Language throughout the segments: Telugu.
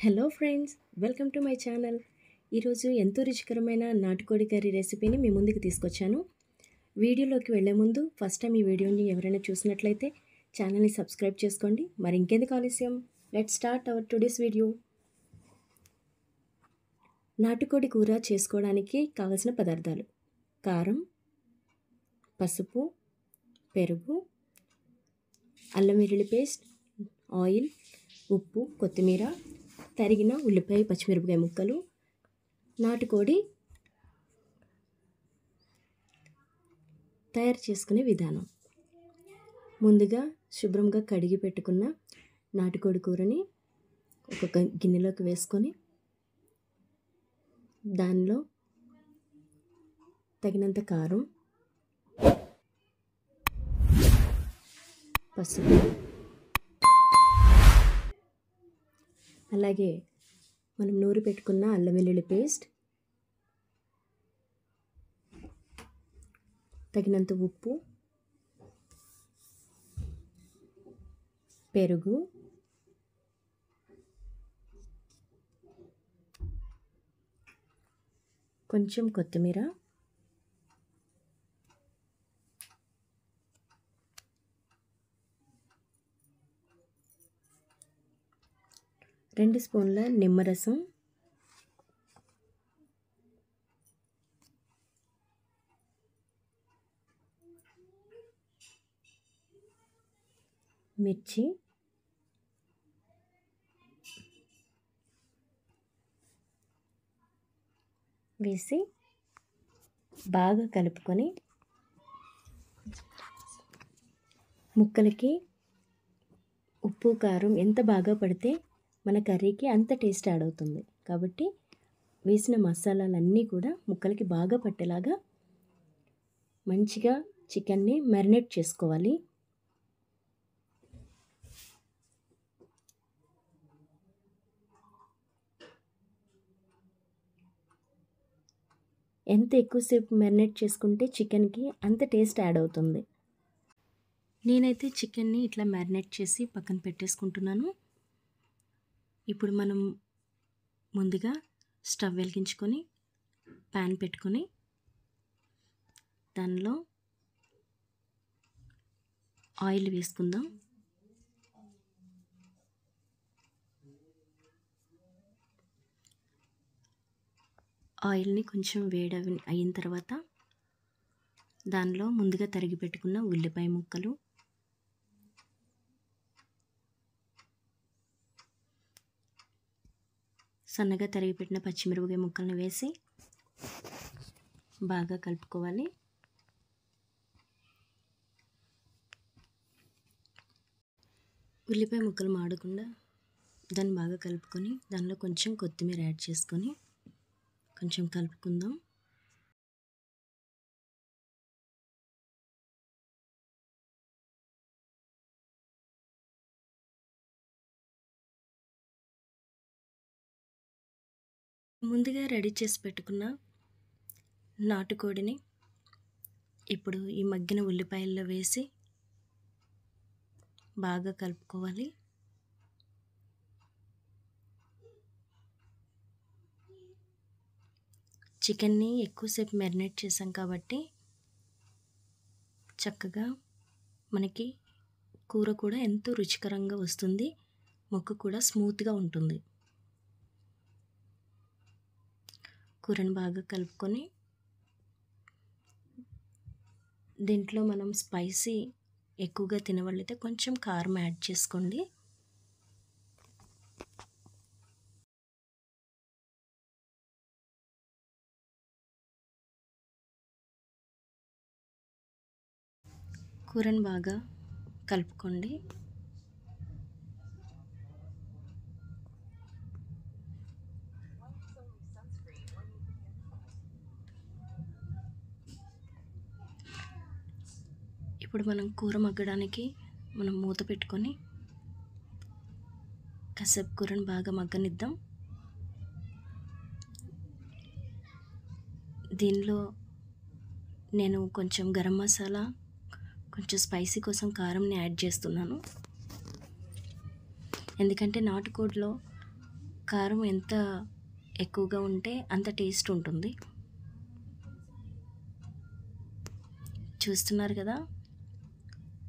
Hello friends, welcome to my channel. ఈరోజు ఎంతో రుచికరమైన నాటుకోడి కర్రీ రెసిపీని మీ ముందుకు తీసుకొచ్చాను. వీడియోలోకి వెళ్ళే ముందు ఫస్ట్ టైం ఈ వీడియోని ఎవరైనా చూసినట్లయితే ఛానల్ని సబ్స్క్రైబ్ చేసుకోండి. మరి ఇంకెందుకు ఆలస్యం, let's start our today's video. నాటుకోడి కూర చేసుకోవడానికి కావలసిన పదార్థాలు: కారం, పసుపు, పెరుగు, అల్లం వెల్లుల్లి పేస్ట్, ఆయిల్, ఉప్పు, కొత్తిమీర, తరిగిన ఉల్లిపాయ, పచ్చిమిరపకాయ ముక్కలు. నాటుకోడి తయారు చేసుకునే విధానం: ముందుగా శుభ్రంగా కడిగి పెట్టుకున్న నాటుకోడి కూరని ఒక గిన్నెలోకి వేసుకొని దానిలో తగినంత కారం, పసుపు, అలాగే మనం నూరి పెట్టుకున్న అల్లం వెల్లుల్లి పేస్ట్, తగినంత ఉప్పు, పెరుగు, కొంచెం కొత్తిమీర, రెండు స్పూన్ల నిమ్మరసం, మిర్చి, వేసి బాగా కలుపుకొని ముక్కలకి ఉప్పు కారం ఎంత బాగా పడితే మన కర్రీకి అంత టేస్ట్ యాడ్ అవుతుంది. కాబట్టి వేసిన మసాలాలన్నీ కూడా ముక్కలకి బాగా పట్టేలాగా మంచిగా చికెన్ని మ్యారినేట్ చేసుకోవాలి. ఎంత ఎక్కువసేపు మ్యారినేట్ చేసుకుంటే చికెన్కి అంత టేస్ట్ యాడ్ అవుతుంది. నేనైతే చికెన్ని ఇట్లా మ్యారినేట్ చేసి పక్కన పెట్టేసుకుంటున్నాను. ఇప్పుడు మనం ముందుగా స్టవ్ వెలిగించుకొని ప్యాన్ పెట్టుకొని దానిలో ఆయిల్ వేసుకుందాం. ఆయిల్ని కొంచెం వేడి అయిన తర్వాత దానిలో ముందుగా తరిగి పెట్టుకున్న ఉల్లిపాయ ముక్కలు, సన్నగా తరిగి పెట్టిన పచ్చిమిరపకాయ ముక్కలను వేసి బాగా కలుపుకోవాలి. ఉల్లిపాయ ముక్కలు మాడకుండా దాన్ని బాగా కలుపుకొని దానిలో కొంచెం కొత్తిమీర యాడ్ చేసుకొని కొంచెం కలుపుకుందాం. ముందుగా రెడీ చేసి పెట్టుకున్న నాటుకోడిని ఇప్పుడు ఈ మగ్గిన ఉల్లిపాయల్లో వేసి బాగా కలుపుకోవాలి. చికెన్ని ఎక్కువసేపు మ్యారినేట్ చేసాం కాబట్టి చక్కగా మనకి కూర కూడా ఎంతో రుచికరంగా వస్తుంది. ముక్క కూడా స్మూత్గా ఉంటుంది. కూరని బాగా కలుపుకొని దీంట్లో మనం స్పైసీ ఎక్కువగా తినవాళ్ళైతే కొంచెం కారం యాడ్ చేసుకోండి. కూరని బాగా కలుపుకోండి. ఇప్పుడు మనం కూర మగ్గడానికి మనం మూత పెట్టుకొని కాసేపు కూరని బాగా మగ్గనిద్దాం. దీనిలో నేను కొంచెం గరం మసాలా, కొంచెం స్పైసీ కోసం కారంని యాడ్ చేస్తున్నాను. ఎందుకంటే నాటుకోడిలో కారం ఎంత ఎక్కువగా ఉంటే అంత టేస్ట్ ఉంటుంది. చూస్తున్నారు కదా,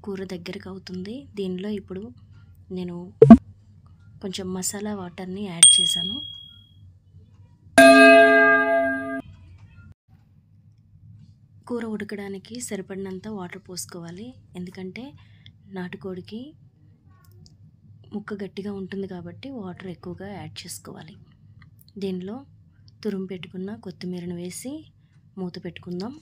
కూర దగ్గరకు అవుతుంది. దీనిలో ఇప్పుడు నేను కొంచెం మసాలా వాటర్ని యాడ్ చేశాను. కూర ఉడకడానికి సరిపడినంత వాటర్ పోసుకోవాలి. ఎందుకంటే నాటుకోడికి ముక్క గట్టిగా ఉంటుంది కాబట్టి వాటర్ ఎక్కువగా యాడ్ చేసుకోవాలి. దీనిలో తురుము పెట్టుకున్న కొత్తిమీరను వేసి మూత పెట్టుకుందాం.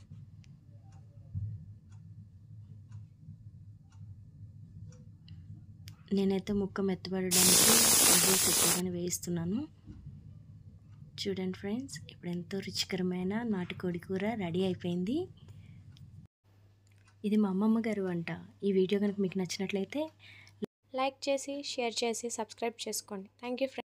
నేనైతే ముక్క మెత్తబడడానికి విజిల్స్ ఎక్కువగానే వేయిస్తున్నాను. చూడండి ఫ్రెండ్స్, ఇప్పుడు ఎంతో రుచికరమైన నాటుకోడి కూర రెడీ అయిపోయింది. ఇది మా అమ్మమ్మ గారు వంట. ఈ వీడియో కనుక మీకు నచ్చినట్లయితే లైక్ చేసి, షేర్ చేసి, సబ్స్క్రైబ్ చేసుకోండి. Thank you friends.